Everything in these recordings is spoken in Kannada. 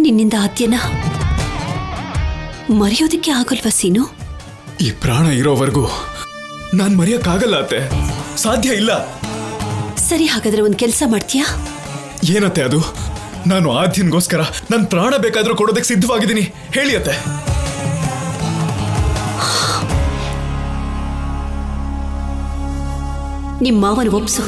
ನಿನ್ನಿಂದ ಆದ್ಯನ ಮರೆಯೋದಕ್ಕೆ ಆಗಲ್ವಾ ಸೀನು? ಈ ಪ್ರಾಣ ಇರೋವರೆಗೂ ನಾನ್ ಮರೆಯಕ್ಕಾಗಲ್ಲ ಅತ್ತೆ, ಸಾಧ್ಯ ಇಲ್ಲ. ಸರಿ, ಹಾಗಾದ್ರೆ ಒಂದ್ ಕೆಲಸ ಮಾಡ್ತೀಯಾ? ಏನತ್ತೆ ಅದು? ನಾನು ಆದ್ಯನ್ಗೋಸ್ಕರ ನನ್ ಪ್ರಾಣ ಬೇಕಾದ್ರೂ ಕೊಡೋದಕ್ಕೆ ಸಿದ್ಧವಾಗಿದ್ದೀನಿ. ಹೇಳಿ ಅತ್ತೆ. ನಿಮ್ಮ ಮಾವನ ಒಪ್ಸು.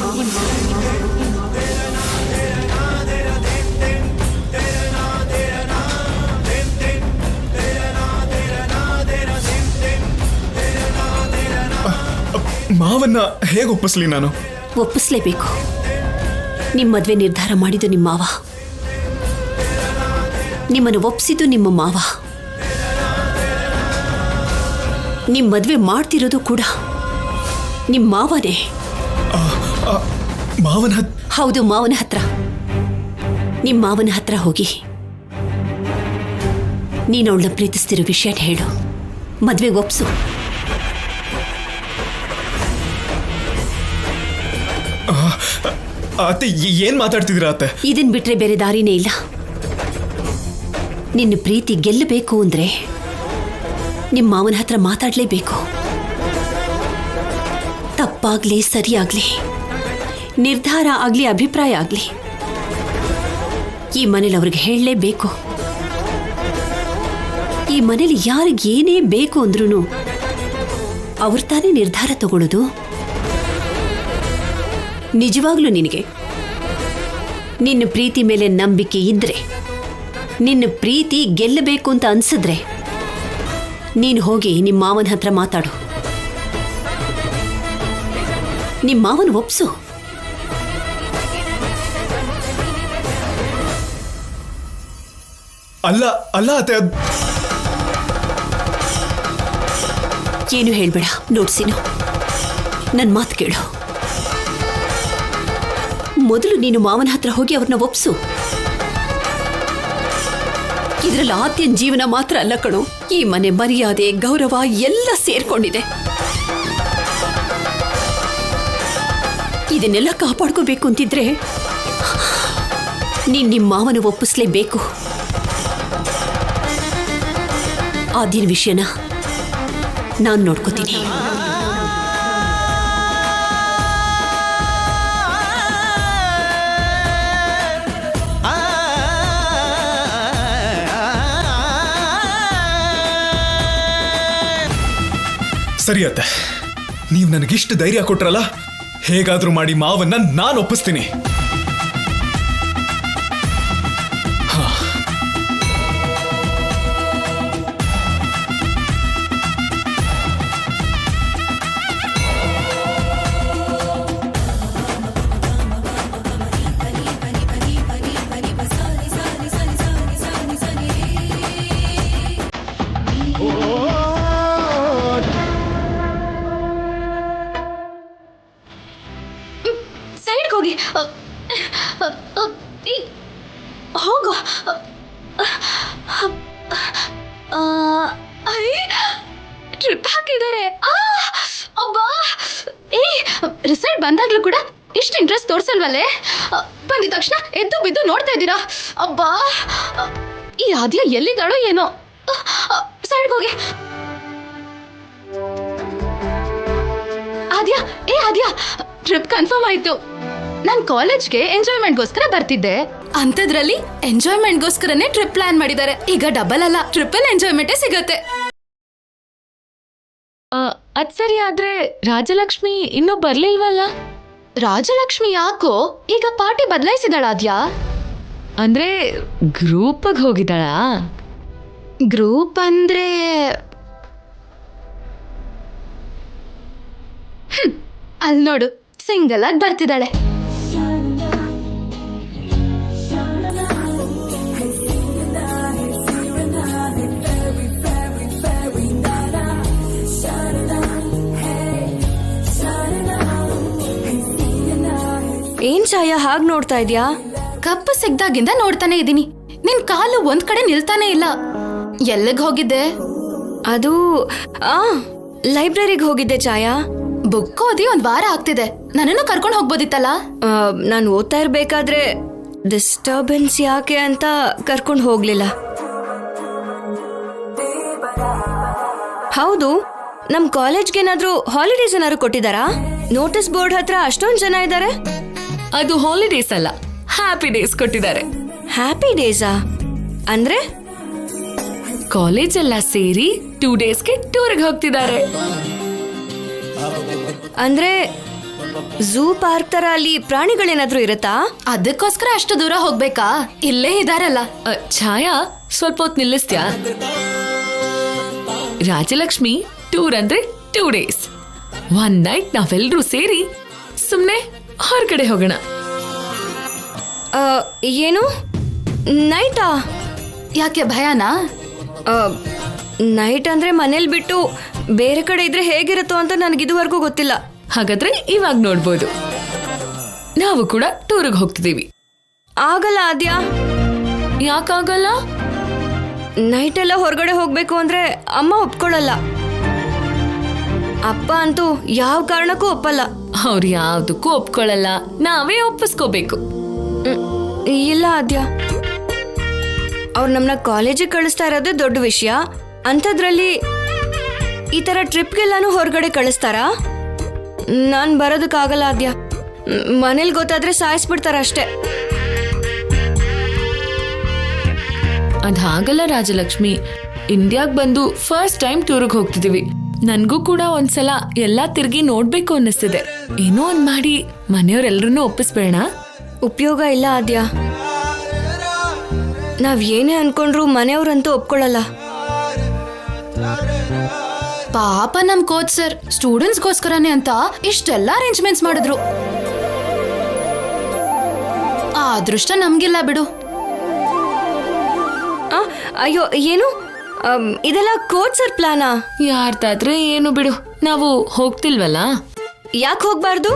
ಮಾವನ್ನ ಹೇಗೆ ಒಪ್ಪಿಸ್ಲಿ ನಾನು? ಒಪ್ಪಿಸ್ಲೇಬೇಕು. ನಿಮ್ಮ ಮದ್ವೆ ನಿರ್ಧಾರ ಮಾಡಿದ್ದು ನಿಮ್ಮ ಮಾವ, ನಿಮ್ಮನ್ನು ಒಪ್ಸಿದ್ದು ನಿಮ್ಮ ಮಾವ, ನಿಮ್ಮ ಮದ್ವೆ ಮಾಡ್ತಿರೋದು ಕೂಡ ನಿಮ್ಮ ಮಾವನೇ. ಮಾವನ ಹೌದು, ಮಾವನ ಹತ್ರ. ನಿಮ್ಮ ಮಾವನ ಹತ್ರ ಹೋಗಿ ನೀನು ಅವಳನ್ನ ಪ್ರೀತಿಸ್ತಿರೋ ವಿಷಯನ ಹೇಳು, ಮದ್ವೆಗೆ ಒಪ್ಸು. ಅತ್ತೆ, ಏನ್ ಮಾತಾಡ್ತಿದ್ದೀರಾ ಅತ್ತೆ? ಇದನ್ ಬಿಟ್ರೆ ಬೇರೆ ದಾರಿನೇ ಇಲ್ಲ. ನಿನ್ನ ಪ್ರೀತಿ ಗೆಲ್ಲಬೇಕು ಅಂದ್ರೆ ನಿಮ್ಮ ಮಾವನ ಹತ್ರ ಮಾತಾಡ್ಲೇಬೇಕು. ತಪ್ಪಾಗ್ಲಿ ಸರಿಯಾಗ್ಲಿ, ನಿರ್ಧಾರ ಆಗ್ಲಿ ಅಭಿಪ್ರಾಯ ಆಗ್ಲಿ, ಈ ಮನೇಲಿ ಅವ್ರಿಗೆ ಹೇಳಲೇಬೇಕು. ಈ ಮನೇಲಿ ಯಾರಿಗೆ ಏನೇ ಬೇಕು ಅಂದ್ರೂ ಅವ್ರು ತಾನೇ ನಿರ್ಧಾರ ತಗೊಳ್ಳೋದು. ನಿಜವಾಗ್ಲೂ ನಿನಗೆ ನಿನ್ನ ಪ್ರೀತಿ ಮೇಲೆ ನಂಬಿಕೆ ಇದ್ರೆ, ನಿನ್ನ ಪ್ರೀತಿ ಗೆಲ್ಲಬೇಕು ಅಂತ ಅನ್ಸಿದ್ರೆ ನೀನು ಹೋಗಿ ನಿಮ್ಮ ಮಾವನ ಹತ್ರ ಮಾತಾಡು. ನಿಮ್ಮ ಮಾವನ ಒಪ್ಸು. ಅಲ್ಲ ಅಲ್ಲ ಅತ್ತೆ, ಏನು ಹೇಳ್ಬೇಡ. ನೋಡ್ಸಿನು, ನನ್ನ ಮಾತು ಕೇಳು. ಮೊದಲು ನೀನು ಮಾವನ ಹತ್ರ ಹೋಗಿ ಅವ್ರನ್ನ ಒಪ್ಸು. ಇದ್ರಲ್ಲಿ ಆದ್ಯನ್ ಜೀವನ ಮಾತ್ರ ಅಲ್ಲ ಕಣೋ, ಈ ಮನೆ ಮರ್ಯಾದೆ ಗೌರವ ಎಲ್ಲ ಸೇರ್ಕೊಂಡಿದೆ. ಇದನ್ನೆಲ್ಲ ಕಾಪಾಡ್ಕೋಬೇಕು ಅಂತಿದ್ರೆ ನೀನ್ ನಿಮ್ಮ ಮಾವನ ಒಪ್ಪಿಸ್ಲೇಬೇಕು. ಆದ್ಯನ್ ವಿಷಯನ ನಾನು ನೋಡ್ಕೋತೀನಿ. ಸರಿ ಅತ್ತೆ, ನೀವು ನನಗಿಷ್ಟು ಧೈರ್ಯ ಕೊಟ್ರಲ್ಲ, ಹೇಗಾದ್ರೂ ಮಾಡಿ ಮಾವನ್ನ ನಾನು ಒಪ್ಪಿಸ್ತೀನಿ. ಹೋಗಿ ಹೋಗು. ಟ್ರಿಪ್ ಹಾಕಿದ್ದಾರೆ. ರಿಸಲ್ಟ್ ಬಂದಾಗ್ಲೂ ಕೂಡ ಇಷ್ಟು ಇಂಟ್ರೆಸ್ಟ್ ತೋರ್ಸಲ್ವಲ್ಲೇ? ಬಂದಿದ ತಕ್ಷಣ ಎದ್ದು ಬಿದ್ದು ನೋಡ್ತಾ ಇದ್ದೀರಾ? ಅಬ್ಬಾ, ಈ ಆದ್ಯ ಎಲ್ಲಿದ್ದಾಳೋ ಏನೋ. ಸೈಡ್ಗೆ ಹೋಗಿ. ಆದ್ಯ, ಟ್ರಿಪ್ ಕನ್ಫರ್ಮ್ ಆಯ್ತು. ನಾನ್ ಕಾಲೇಜ್ಗೆ ಎಂಜಾಯ್ಮೆಂಟ್ಗೋಸ್ಕರ ಬರ್ತಿದ್ದೆ, ಅಂಥದ್ರಲ್ಲಿ ಎಂಜಾಯ್ಮೆಂಟ್ಗೋಸ್ಕರನೇ ಟ್ರಿಪ್ ಪ್ಲಾನ್ ಮಾಡಿದ್ದಾರೆ. ಈಗ ಡಬಲ್ ಅಲ್ಲ, ಟ್ರಿಪಲ್ ಎಂಜಾಯ್ಮೆಂಟೇ ಸಿಗತ್ತೆ. ಅದ್ ಸರಿ, ಆದ್ರೆ ರಾಜಲಕ್ಷ್ಮಿ ಇನ್ನೂ ಬರ್ಲಿಲ್ವಲ್ಲ? ರಾಜಲಕ್ಷ್ಮಿ ಯಾಕೋ ಈಗ ಪಾರ್ಟಿ ಬದಲಾಯಿಸಿದಾಳ? ಆದ್ಯಾ ಅಂದ್ರೆ ಗ್ರೂಪ್ಗೆ ಹೋಗಿದ್ದಾಳ? ಗ್ರೂಪ್ ಅಂದ್ರೆ ಅಲ್ಲಿ ನೋಡು, ಸಿಂಗಲ್ ಆಗಿ ಬರ್ತಿದ್ದಾಳೆ. ಏನ್ ಛಾಯಾ ಹಾಗೆ ನೋಡ್ತಾ ಇದ್ಯಾ? ಕಪ್ಪು ಸಿಗ್ದಾಗಿಂದ ನೋಡ್ತಾನೆ ಇದೀನಿ. ನಿನ್ ಕಾಲು ಒಂದ್ ಕಡೆ ನಿಲ್ತಾನೆ ಇಲ್ಲ. ಎಲ್ಲಿಗೆ ಹೋಗಿದ್ದೆ? ಅದು ಲೈಬ್ರರಿಗೆ ಹೋಗಿದ್ದೆ ಛಾಯಾ. ಬುಕ್ ಓದಿ ಒಂದ್ ವಾರ ಆಗ್ತಿದೆ. ನನ್ನನ್ನು ಕರ್ಕೊಂಡು ಹೋಗ್ಬೋದಿತ್ತಲ್ಲ? ನಾನು ಓದ್ತಾ ಇರ್ಬೇಕಾದ್ರೆ ಡಿಸ್ಟರ್ಬೆನ್ಸ್ ಯಾಕೆ ಅಂತ ಕರ್ಕೊಂಡು ಹೋಗ್ಲಿಲ್ಲ. ಹೌದು, ನಮ್ ಕಾಲೇಜ್ಗೆ ಏನಾದ್ರೂ ಹಾಲಿಡೇಸ್ ಏನಾದ್ರು ಕೊಟ್ಟಿದಾರಾ? ನೋಟಿಸ್ ಬೋರ್ಡ್ ಹತ್ರ ಅಷ್ಟೊಂದ್ ಜನ ಇದ್ದಾರೆ. ಅದು ಹಾಲಿಡೇಸ್ ಅಲ್ಲ, ಹ್ಯಾಪಿ ಡೇಸ್ ಕೊಟ್ಟಿದ್ದಾರೆ. ಹ್ಯಾಪಿ ಡೇಸಾ ಅಂದ್ರೆ? ಕಾಲೇಜ್ ಎಲ್ಲ ಸೇರಿ 2 ಡೇಸ್ಗೆ ಟೂರ್ಗೆ ಹೋಗ್ತಿದ್ದಾರೆ. ಅಂದ್ರೆ ಝೂ ಪಾರ್ಕ್ ತರ ಅಲ್ಲಿ ಪ್ರಾಣಿಗಳೇನಾದ್ರೂ ಇರತ್ತಾ? ಅದಕ್ಕೋಸ್ಕರ ಅಷ್ಟು ದೂರ ಹೋಗ್ಬೇಕಾ? ಇಲ್ಲೇ ಇದಾರಲ್ಲ. ಛಾಯಾ, ಸ್ವಲ್ಪ ಹೊತ್ತು ನಿಲ್ಲಿಸ್ತ್ಯಾ? ರಾಜಲಕ್ಷ್ಮಿ, ಟೂರ್ ಅಂದ್ರೆ 2 ಡೇಸ್. 1 ನೈಟ್ ನಾವೆಲ್ಲರೂ ಸೇರಿ ಸುಮ್ನೆ ಹೊರಗಡೆ ಹೋಗೋಣ. ಏನು ನೈಟಾ? ಯಾಕೆ ಭಯನಾ? ನೈಟ್ ಅಂದ್ರೆ ಮನೇಲಿ ಬಿಟ್ಟು ಬೇರೆ ಕಡೆ ಇದ್ರೆ ಹೇಗಿರುತ್ತೋ ಅಂತ ನನಗೆ ಇದುವರೆಗೂ ಗೊತ್ತಿಲ್ಲ. ಹಾಗಾದ್ರೆ ಇವಾಗ ನೋಡ್ಬೋದು, ನಾವು ಕೂಡ ಟೂರ್ಗೆ ಹೋಗ್ತಿದೀವಿ. ಆಗಲ್ಲ ಆದ್ಯಾ. ಯಾಕಾಗಲ್ಲ? ನೈಟ್ ಎಲ್ಲ ಹೊರಗಡೆ ಹೋಗ್ಬೇಕು ಅಂದ್ರೆ ಅಮ್ಮ ಒಪ್ಕೊಳ್ಳಲ್ಲ. ಅಪ್ಪ ಅಂತೂ ಯಾವ ಕಾರಣಕ್ಕೂ ಒಪ್ಪಲ್ಲ. ಅವ್ರು ಯಾವ್ದಕ್ಕೂ ಒಪ್ಕೊಳ್ಳಲ್ಲ, ನಾವೇ ಒಪ್ಪಿಸ್ಕೋಬೇಕು. ಇಲ್ಲ ಆದ್ಯಾ, ಅವ್ರು ನಮ್ಮನ್ನ ಕಾಲೇಜಿಗೆ ಕಳಿಸ್ತಾ ಇರೋದೇ ದೊಡ್ಡ ವಿಷಯ. ಅಂಥದ್ರಲ್ಲಿ ಈ ತರ ಟ್ರಿಪ್ಗೆಲ್ಲಾನು ಹೊರಗಡೆ ಕಳಿಸ್ತಾರಾ? ನಾನು ಬರೋದಕ್ಕಾಗಲ್ಲ ಆದ್ಯಾ. ಮನೇಲಿ ಗೊತ್ತಾದ್ರೆ ಸಾಯಿಸ್ಬಿಡ್ತಾರ ಅಷ್ಟೇ. ಅದಾಗಲ್ಲ ರಾಜಲಕ್ಷ್ಮಿ, ಇಂಡಿಯಾಗ್ ಬಂದು ಫಸ್ಟ್ ಟೈಮ್ ಟೂರ್ಗೆ ಹೋಗ್ತಿದೀವಿ. ನನ್ಗೂ ಕೂಡ ಒಂದ್ಸಲ ಎಲ್ಲಾ ತಿರ್ಗಿ ನೋಡ್ಬೇಕು ಅನ್ನಿಸ್ತಿದೆ. ಏನೋ ಒಂದ್ ಮಾಡಿ ಮನೆಯವ್ರೆಲ್ರನ್ನೂ ಒಪ್ಪಿಸ್ಬೇಡ. ಉಪಯೋಗ ಇಲ್ಲ ಆದ್ಯಾ. ನಾವ್ ಏನೇ ಅನ್ಕೊಂಡ್ರು ಮನೆಯವ್ರಂತೂ ಒಪ್ಕೊಳ್ಳಲ್ಲ. ಪಾಪ ನಮ್ ಕೋಚ್ ಸರ್ ಸ್ಟೂಡೆಂಟ್ಸ್ಗೋಸ್ಕರನೇ ಅಂತ ಇಷ್ಟೆಲ್ಲ ಅರೇಂಜ್ಮೆಂಟ್ಸ್ ಮಾಡಿದ್ರು. ಆ ಅದೃಷ್ಟ ನಮ್ಗಿಲ್ಲ ಬಿಡು. ಅಯ್ಯೋ, ಏನು ಇದೆಲ್ಲ ಕೋಚ್ ಸರ್ ಪ್ಲಾನಾ? ಯಾರ್ದಾದ್ರೆ ಏನು ಬಿಡು, ನಾವು ಹೋಗ್ತಿಲ್ವಲ್ಲ. ಯಾಕೆ ಹೋಗ್ಬಾರ್ದು?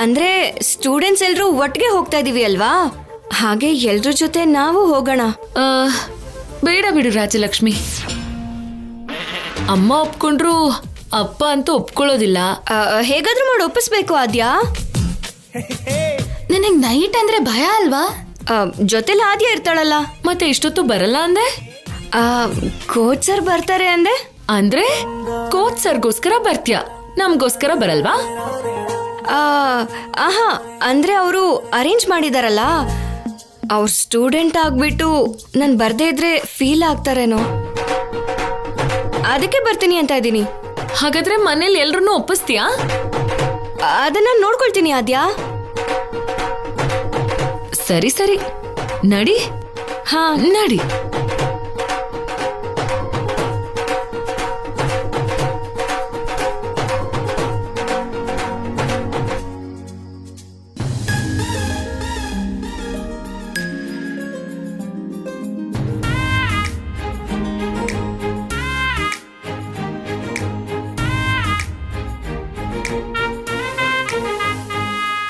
ಅಂದ್ರೆ ಸ್ಟೂಡೆಂಟ್ಸ್ ಎಲ್ರು ಒಟ್ಟಿಗೆ ಹೋಗ್ತಾ ಇದೀವಿ ಅಲ್ವಾ, ಹಾಗೆ ಎಲ್ರ ಜೊತೆ ನಾವು ಹೋಗೋಣ. ಬೇಡ ಬಿಡು ರಾಜಲಕ್ಷ್ಮಿ, ಅಮ್ಮ ಒಪ್ಕೊಂಡ್ರು ಅಪ್ಪ ಅಂತೂ ಒಪ್ಕೊಳ್ಳೋದಿಲ್ಲ. ಹೇಗಾದ್ರೂ ಮಾಡಿ ಒಪ್ಪಿಸ್ಬೇಕು ಆದ್ಯಾ. ನಿನಗ್ ನೈಟ್ ಅಂದ್ರೆ ಭಯ ಅಲ್ವಾ? ಜೊತೆಲಿ ಆದ್ಯಾ ಇರ್ತಾಳಲ್ಲ. ಮತ್ತೆ ಇಷ್ಟೊತ್ತು ಬರಲ್ಲ ಅಂದೆ? ಕೋಚ್ ಸರ್ ಬರ್ತಾರೆ ಅಂದೆ. ಅಂದ್ರೆ ಕೋಚ್ ಸರ್ಗೋಸ್ಕರ ಬರ್ತ್ಯಾ, ನಮ್ಗೋಸ್ಕರ ಬರಲ್ವಾ? ಆಹಾ, ಅಂದ್ರೆ ಅವರು ಅರೇಂಜ್ ಮಾಡಿದಾರಲ್ಲ, ಅವ್ರ ಸ್ಟೂಡೆಂಟ್ ಆಗ್ಬಿಟ್ಟು ನಾನು ಬರ್ದೇ ಇದ್ರೆ ಫೀಲ್ ಆಗ್ತಾರೇನೋ, ಅದಕ್ಕೆ ಬರ್ತೀನಿ ಅಂತ ಇದ್ದೀನಿ. ಹಾಗಾದ್ರೆ ಮನೇಲಿ ಎಲ್ರನ್ನೂ ಒಪ್ಪಿಸ್ತೀಯಾ? ಅದನ್ನ ನೋಡ್ಕೊಳ್ತೀನಿ ಆದ್ಯಾ. ಸರಿ ಸರಿ, ನಡಿ. ಹಾ ನಡಿ.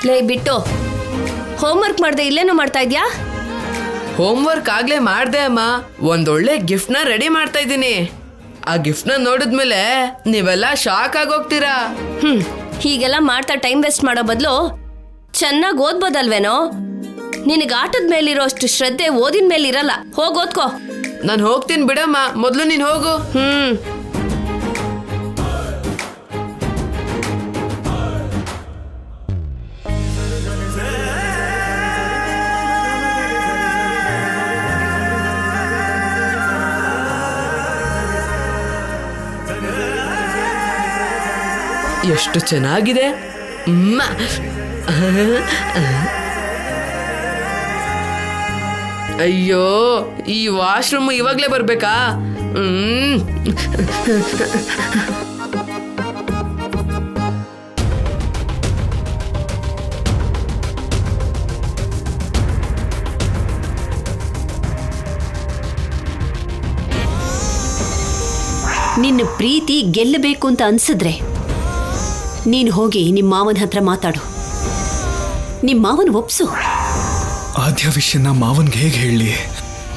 ಲೇ ಬಿಟ್ಟು, ಹೋಮ್ವರ್ಕ್ ಮಾಡ್ದೆ ಇಲ್ಲೇನೋ ಮಾಡ್ತಾ ಇದ್ಯಾ? ಹೋಮ್ವರ್ಕ್ ಆಗ್ಲೇ ಮಾಡ್ದೆ ಅಮ್ಮ. ಒಂದೊಳ್ಳೆ ಗಿಫ್ಟ್ನ ರೆಡಿ ಮಾಡ್ತಾ ಇದ್ದೀನಿ. ಆ ಗಿಫ್ಟ್ನ ನೋಡಿದ್ಮೇಲೆ ನೀವೆಲ್ಲ ಶಾಕ್ ಆಗೋಗ್ತೀರಾ. ಹೀಗೆಲ್ಲ ಮಾಡ್ತಾ ಟೈಮ್ ವೇಸ್ಟ್ ಮಾಡೋ ಬದಲು ಚೆನ್ನಾಗಿ ಓದ್ಬೋದಲ್ವೇನೋ? ನಿನಗೆ ಆಟದ ಮೇಲಿರೋ ಅಷ್ಟು ಶ್ರದ್ಧೆ ಓದಿನ ಮೇಲಿರಲ್ಲ. ಹೋಗಿ ಓದ್ಕೋ. ನಾನು ಹೋಗ್ತೀನಿ ಬಿಡಮ್ಮ, ಮೊದಲು ನೀನು ಹೋಗು. ಎಷ್ಟು ಚೆನ್ನಾಗಿದೆ. ಅಯ್ಯೋ, ಈ ವಾಶ್ರೂಮ್ ಇವಾಗ್ಲೇ ಬರ್ಬೇಕಾ? ನಿನ್ನ ಪ್ರೀತಿ ಗೆಲ್ಲಬೇಕು ಅಂತ ಅನ್ಸಿದ್ರೆ ನೀನು ಹೋಗಿ ನಿಮ್ಮ ಮಾವನ ಹತ್ರ ಮಾತಾಡು. ನಿಮ್ಮ ಮಾವನ ಒಪ್ಸು. ಆದ್ಯ ವಿಷಯನ ಮಾವನ್ಗೆ ಹೇಗೆ ಹೇಳಿ?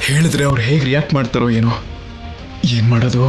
ಹೇಳಿದ್ರೆ ಅವ್ರು ಹೇಗೆ ರಿಯಾಕ್ಟ್ ಮಾಡ್ತಾರೋ ಏನೋ. ಏನ್ ಮಾಡೋದು?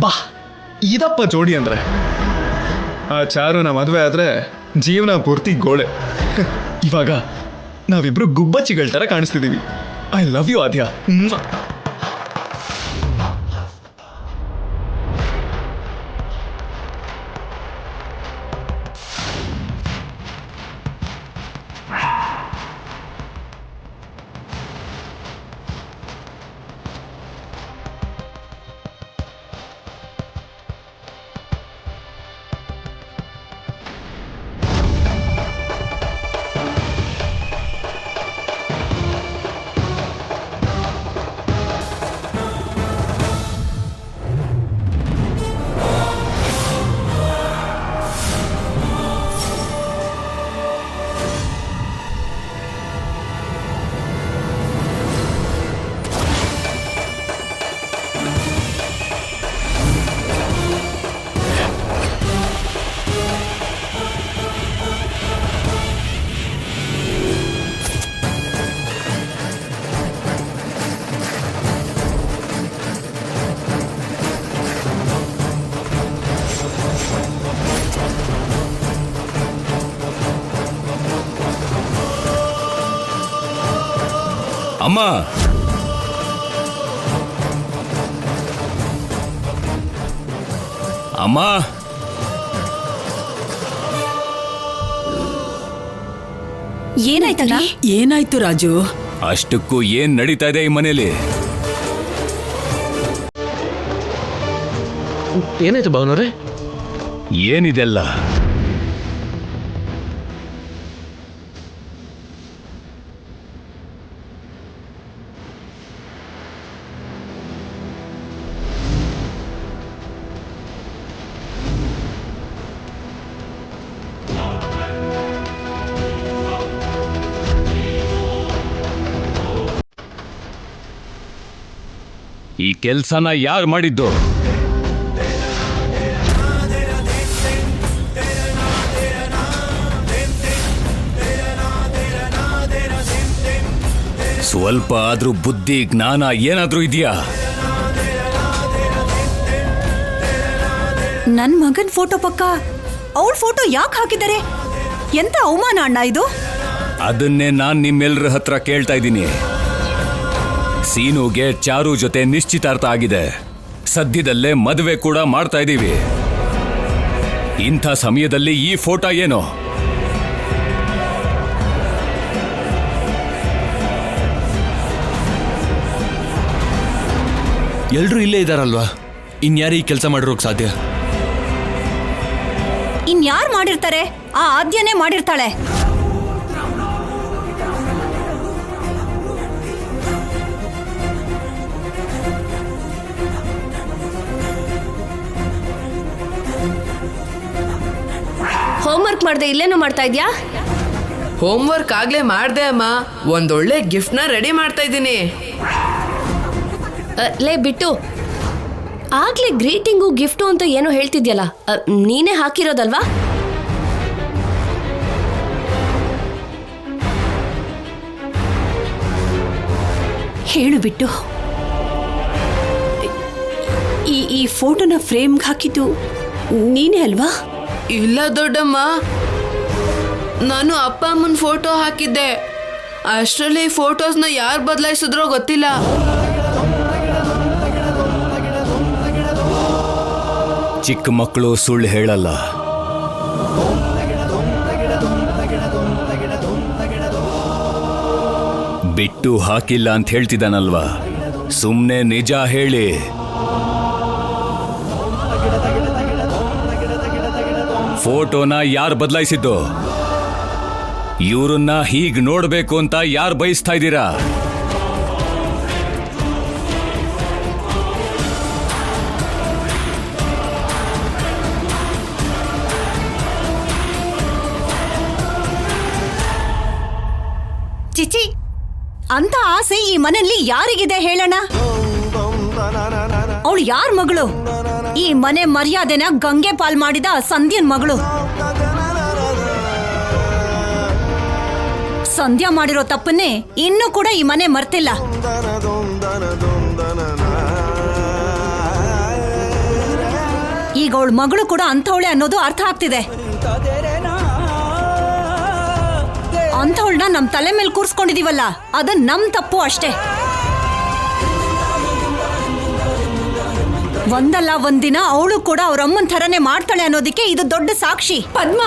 ಬಾ ಇದಪ್ಪ ಜೋಡಿ ಅಂದ್ರೆ. ಆ ಚಾರುನ ಮದುವೆ ಆದ್ರೆ ಜೀವನ ಪೂರ್ತಿ ಗೋಳೆ. ಇವಾಗ ನಾವಿಬ್ರು ಗುಬ್ಬಚ್ಚಿಗಳ ತರ ಕಾಣಿಸ್ತಿದೀವಿ. ಐ ಲವ್ ಯು ಆದ್ಯ. ಅಮ್ಮ, ಅಮ್ಮ, ಏನಾಯ್ತಲ್ಲ? ಏನಾಯ್ತು ರಾಜು? ಅಷ್ಟಕ್ಕೂ ಏನ್ ನಡೀತಾ ಇದೆ ಈ ಮನೇಲಿ? ಏನಾಯ್ತು ಭಾವನವ್ರೆ? ಏನಿದೆಲ್ಲ? ಈ ಕೆಲ್ಸನ ಯಾರು ಮಾಡಿದ್ದು? ಸ್ವಲ್ಪ ಆದ್ರೂ ಬುದ್ಧಿ ಜ್ಞಾನ ಏನಾದ್ರೂ ಇದೆಯಾ? ನನ್ ಮಗನ್ ಫೋಟೋ ಪಕ್ಕ ಅವಳ ಫೋಟೋ ಯಾಕೆ ಹಾಕಿದ್ದಾರೆ? ಎಂತ ಅವಮಾನ ಅಣ್ಣ ಇದು. ಅದನ್ನೇ ನಾನ್ ನಿಮ್ಮೆಲ್ಲರ ಹತ್ರ ಕೇಳ್ತಾ ಇದ್ದೀನಿ. ಸೀನುಗೆ ಚಾರು ಜೊತೆ ನಿಶ್ಚಿತಾರ್ಥ ಆಗಿದೆ. ಸದ್ಯದಲ್ಲೇ ಮದುವೆ ಕೂಡ ಮಾಡ್ತಾ ಇದ್ದೀವಿ. ಇಂಥ ಸಮಯದಲ್ಲಿ ಈ ಫೋಟೋ ಏನು? ಎಲ್ರೂ ಇಲ್ಲೇ ಇದಾರಲ್ವಾ, ಇನ್ಯಾರು ಈ ಕೆಲಸ ಮಾಡಿರೋಕ್ ಸಾಧ್ಯ? ಇನ್ಯಾರು ಮಾಡಿರ್ತಾರೆ? ಆ ಆದ್ಯನೇ ಮಾಡಿರ್ತಾಳೆ. ಹೋಮ್ವರ್ಕ್ ಮಾಡ್ದೆ ಇಲ್ಲೇನು ಮಾಡ್ತಾ ಇದ್ಯಾ? ಹೋಮ್ವರ್ಕ್ ಆಗ್ಲೇ ಮಾಡ್ದೆ ಅಮ್ಮ. ಒಂದೊಳ್ಳೆ ಗಿಫ್ಟ್ನ ರೆಡಿ ಮಾಡ್ತಾ ಇದ್ದೀನಿ. ಲೇ ಬಿಟ್ಟು, ಆಗ್ಲೇ ಗ್ರೀಟಿಂಗು ಗಿಫ್ಟು ಅಂತ ಏನೋ ಹೇಳ್ತಿದ್ಯಲ್ಲ, ನೀನೇ ಹಾಕಿರೋದಲ್ವಾ? ಹೇಳು ಬಿಟ್ಟು. ಈ ಫೋಟೋನ ಫ್ರೇಮ್ಗೆ ಹಾಕಿದ್ದು ನೀನೇ ಅಲ್ವಾ? ಇಲ್ಲ ದೊಡ್ಡಮ್ಮ, ನಾನು ಅಪ್ಪ ಅಮ್ಮನ ಫೋಟೋ ಹಾಕಿದ್ದೆ. ಅಷ್ಟರಲ್ಲಿ ಫೋಟೋಸ್ನ ಯಾರು ಬದಲಾಯಿಸಿದ್ರೋ ಗೊತ್ತಿಲ್ಲ. ಚಿಕ್ಕ ಮಕ್ಕಳು ಸುಳ್ಳು ಹೇಳಲ್ಲ. ಬಿಟ್ಟು ಹಾಕಿಲ್ಲ ಅಂತ ಹೇಳ್ತಿದ್ದಾನಲ್ವಾ, ಸುಮ್ನೆ ನಿಜ ಹೇಳಿ. ಫೋಟೋನ ಯಾರು ಬದಲಾಯಿಸಿದ್ದು? ಇವ್ರನ್ನ ಹೀಗ್ ನೋಡ್ಬೇಕು ಅಂತ ಯಾರು ಬಯಸ್ತಾ ಇದ್ದೀರಾ? ಚಿಚಿ, ಅಂತ ಆಸೆ ಈ ಮನೆಯಲ್ಲಿ ಯಾರಿಗಿದೆ ಹೇಳೋಣ? ಅವಳು ಯಾರ ಮಗಳು? ಈ ಮನೆ ಮರ್ಯಾದೆನ ಗಂಗೆ ಪಾಲ್ ಮಾಡಿದ ಸಂಧ್ಯನ್ ಮಗಳು. ಸಂಧ್ಯಾ ಮಾಡಿರೋ ತಪ್ಪನ್ನೇ ಇನ್ನೂ ಕೂಡ ಈ ಮನೆ ಮರ್ತಿಲ್ಲ. ಈಗ ಅವಳ ಮಗಳು ಕೂಡ ಅಂಥವಳೆ ಅನ್ನೋದು ಅರ್ಥ ಆಗ್ತಿದೆ. ಅಂಥವಳನ್ನ ನಮ್ ತಲೆ ಮೇಲೆ ಕೂರ್ಸ್ಕೊಂಡಿದೀವಲ್ಲ, ಅದು ನಮ್ ತಪ್ಪು ಅಷ್ಟೇ. ಒಂದಲ್ಲ ಒಂದಿನ ಅವಳು ಕೂಡ ಅವ್ರ ಅಮ್ಮನ ಥರನೇ ಮಾಡ್ತಾಳೆ ಅನ್ನೋದಕ್ಕೆ ಇದು ದೊಡ್ಡ ಸಾಕ್ಷಿ. ಪದ್ಮ,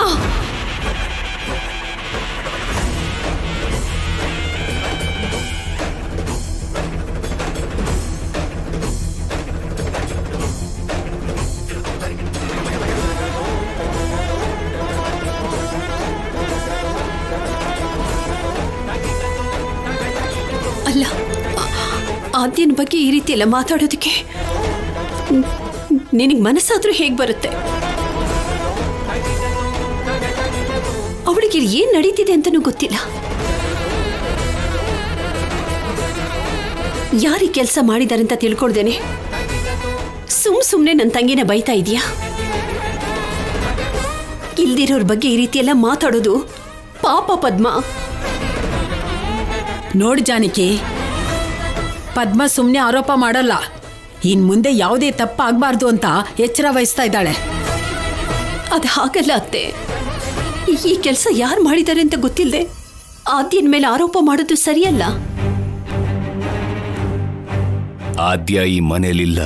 ಅಲ್ಲ, ಆದ್ಯನ ಬಗ್ಗೆ ಈ ರೀತಿ ಎಲ್ಲ ಮಾತಾಡೋದಕ್ಕೆ ನಿನಗೆ ಮನಸ್ಸಾದ್ರೂ ಹೇಗೆ ಬರುತ್ತೆ? ಅವಳಿಗೆ ಏನ್ ನಡೀತಿದೆ ಅಂತನೂ ಗೊತ್ತಿಲ್ಲ. ಯಾರೀ ಕೆಲಸ ಮಾಡಿದಾರೆ ಅಂತ ತಿಳ್ಕೊಳ್ದೇನೆ ಸುಮ್ನೆ ನನ್ನ ತಂಗಿನ ಬೈತಾ ಇದೀಯಾ? ಇಲ್ದಿರೋರ್ ಬಗ್ಗೆ ಈ ರೀತಿ ಎಲ್ಲ ಮಾತಾಡೋದು ಪಾಪ ಪದ್ಮ. ನೋಡು ಜಾನಕಿ, ಪದ್ಮ ಸುಮ್ಮನೆ ಆರೋಪ ಮಾಡಲ್ಲ. ಇನ್ ಮುಂದೆ ಯಾವುದೇ ತಪ್ಪಾಗಬಾರ್ದು ಅಂತ ಎಚ್ಚರ ವಹಿಸ್ತಾ ಇದ್ದಾಳೆ. ಅದು ಹಾಗಲ್ಲ ಅತ್ತೆ. ಈ ಕೆಲಸ ಯಾರು ಮಾಡಿದ್ದಾರೆ ಅಂತ ಗೊತ್ತಿಲ್ಲದೆ ಆದ್ಯನ ಮೇಲೆ ಆರೋಪ ಮಾಡೋದು ಸರಿಯಲ್ಲ. ಆದ್ಯ ಈ ಮನೇಲಿಲ್ಲ.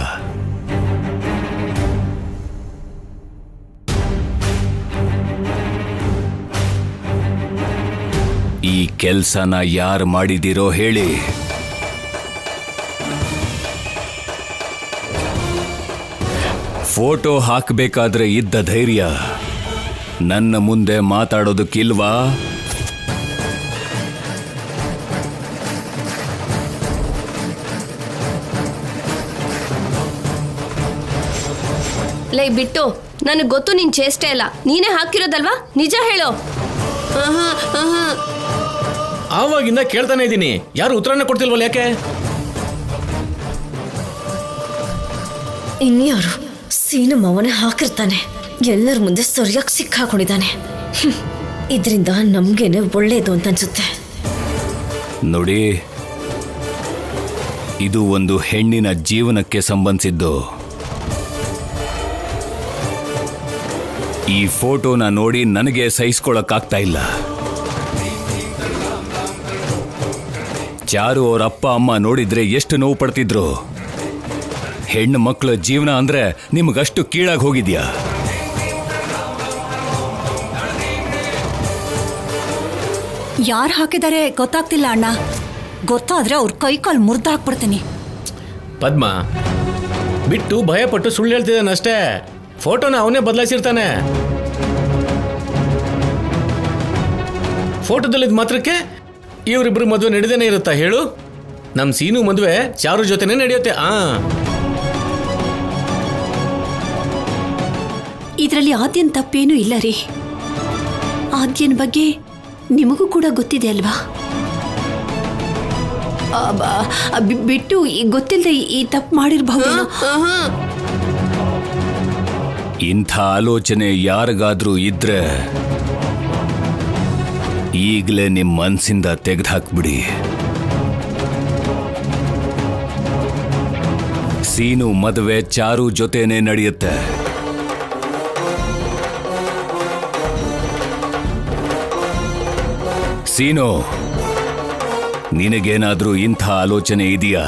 ಈ ಕೆಲ್ಸನ ಯಾರು ಮಾಡಿದಿರೋ ಹೇಳಿ. ಫೋಟೋ ಹಾಕಬೇಕಾದ್ರೆ ಇದ್ದ ಧೈರ್ಯ ನನ್ನ ಮುಂದೆ ಮಾತಾಡೋದಕ್ಕಿಲ್ವಾ? ಲೈ ಬಿಟ್ಟು, ನನಗೆ ಗೊತ್ತು ನಿನ್ ಚೇಷ್ಟೆ ಇಲ್ಲ, ನೀನೇ ಹಾಕಿರೋದಲ್ವಾ, ನಿಜ ಹೇಳೋ. ಆವಾಗಿಂದ ಕೇಳ್ತಾನೆ ಇದ್ದೀನಿ, ಯಾರು ಉತ್ತರನ ಕೊಡ್ತಿಲ್ವಲ್ಲ, ಯಾಕೆ? ಇನ್ಯಾರು ಸೀನು ಮಾವನೇ ಹಾಕಿರ್ತಾನೆ, ಎಲ್ಲರ ಮುಂದೆ ಸರಿಯಾಗಿ ಸಿಕ್ಕಾಕೊಂಡಿದ್ದಾನೆ. ಇದರಿಂದ ನಮ್ಗೇನೆ ಒಳ್ಳೇದು ಅಂತ ಅನ್ಸುತ್ತೆ. ನೋಡಿ, ಇದು ಒಂದು ಹೆಣ್ಣಿನ ಜೀವನಕ್ಕೆ ಸಂಬಂಧಿಸಿದ್ದು. ಈ ಫೋಟೋನ ನೋಡಿ ನನಗೆ ಸಹಿಸ್ಕೊಳಕ್ಕಾಗ್ತಾ ಇಲ್ಲ. ಚಾರು ಅವ್ರ ಅಪ್ಪ ಅಮ್ಮ ನೋಡಿದ್ರೆ ಎಷ್ಟು ನೋವು ಪಡ್ತಿದ್ರು. ಹೆಣ್ಣು ಮಕ್ಕಳ ಜೀವನ ಅಂದ್ರೆ ನಿಮಗಷ್ಟು ಕೀಳಾಗಿ ಹೋಗಿದ್ಯಾ? ಯಾರು ಹಾಕಿದ್ದಾರೆ ಗೊತ್ತಾಗ್ತಿಲ್ಲ ಅಣ್ಣ. ಗೊತ್ತಾದ್ರೆ ಅವ್ರ ಕೈ ಕಾಲು ಮುರ್ದು ಹಾಕ್ಬಿಡ್ತೀನಿ. ಪದ್ಮ ಬಿಟ್ಟು ಭಯಪಟ್ಟು ಸುಳ್ಳು ಹೇಳ್ತಿದ್ದಾನಷ್ಟೇ. ಫೋಟೋನ ಅವನೇ ಬದಲಾಯಿಸಿರ್ತಾನೆ. ಫೋಟೋದಲ್ಲಿದ್ದ ಮಾತ್ರಕ್ಕೆ ಇವರಿಬ್ರು ಮದುವೆ ನಡೆದೇನೆ ಇರುತ್ತಾ ಹೇಳು? ನಮ್ ಸೀನು ಮದುವೆ ಚಾರು ಜೊತೆನೆ ನಡೆಯುತ್ತೆ. ಇದರಲ್ಲಿ ಆದ್ಯನ್ ತಪ್ಪೇನೂ ಇಲ್ಲ ರೀ. ಆದ್ಯನ್ ಬಗ್ಗೆ ನಿಮಗೂ ಕೂಡ ಗೊತ್ತಿದೆ ಅಲ್ವಾ? ಬಿಟ್ಟು ಗೊತ್ತಿಲ್ಲದೆ ಈ ತಪ್ಪು ಮಾಡಿರಬಹುದು. ಇಂಥ ಆಲೋಚನೆ ಯಾರಿಗಾದ್ರೂ ಇದ್ರೆ ಈಗಲೇ ನಿಮ್ಮ ಮನಸ್ಸಿಂದ ತೆಗೆದುಹಾಕ್ಬಿಡಿ. ಸೀನು ಮದುವೆ ಚಾರು ಜೊತೆನೆ ನಡೆಯುತ್ತೆ. ಸೀನು, ನಿನಗೇನಾದ್ರೂ ಇಂಥ ಆಲೋಚನೆ ಇದೆಯಾ?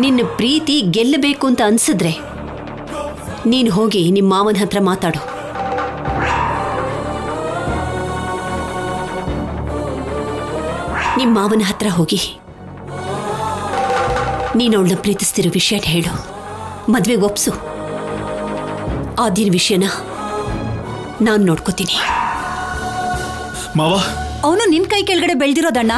ನಿನ್ನ ಪ್ರೀತಿ ಗೆಲ್ಲಬೇಕು ಅಂತ ಅನ್ಸಿದ್ರೆ ನೀನು ಹೋಗಿ ನಿಮ್ಮ ಮಾವನ ಹತ್ರ ಮಾತಾಡು. ನಿಮ್ಮ ಮಾವನ ಹತ್ರ ಹೋಗಿ ನೀನು ಅವಳನ್ನ ಪ್ರೀತಿಸ್ತಿರೋ ವಿಷಯ ಹೇಳು. ಮದ್ವೆಗೆ ಒಪ್ಸು. ಆದಿನ ವಿಷಯನ ನಾನು ನೋಡ್ಕೋತೀನಿ. ಮಾವ, ಅವನು ನಿನ್ ಕೈ ಕೆಳಗಡೆ ಬೆಳೆದಿರೋದಣ್ಣ.